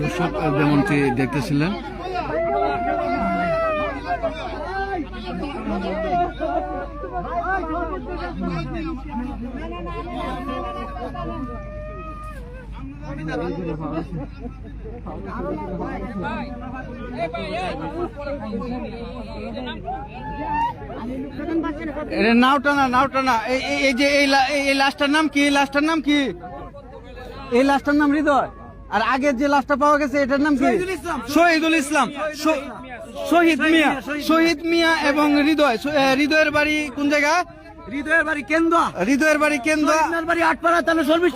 দর্শক যেমনটি দেখতেছিলেন, নাওটা এই যে এই লাশটার নাম কি? লাশটার নাম কি? এই লাশটার নাম হৃদয়। আর আগের যে লাশটা পাওয়া গেছে এটার নাম কি? শহীদুল ইসলাম। শহীদ মিয়া এবং হৃদয়। হৃদয়ের বাড়ি কোন জায়গা? হৃদয়ের বাড়ি কেন্দ্র। হৃদয়ের বাড়ি কেন্দ্র। বাড়ি 8 পাড়া, তাহলে সর্বিস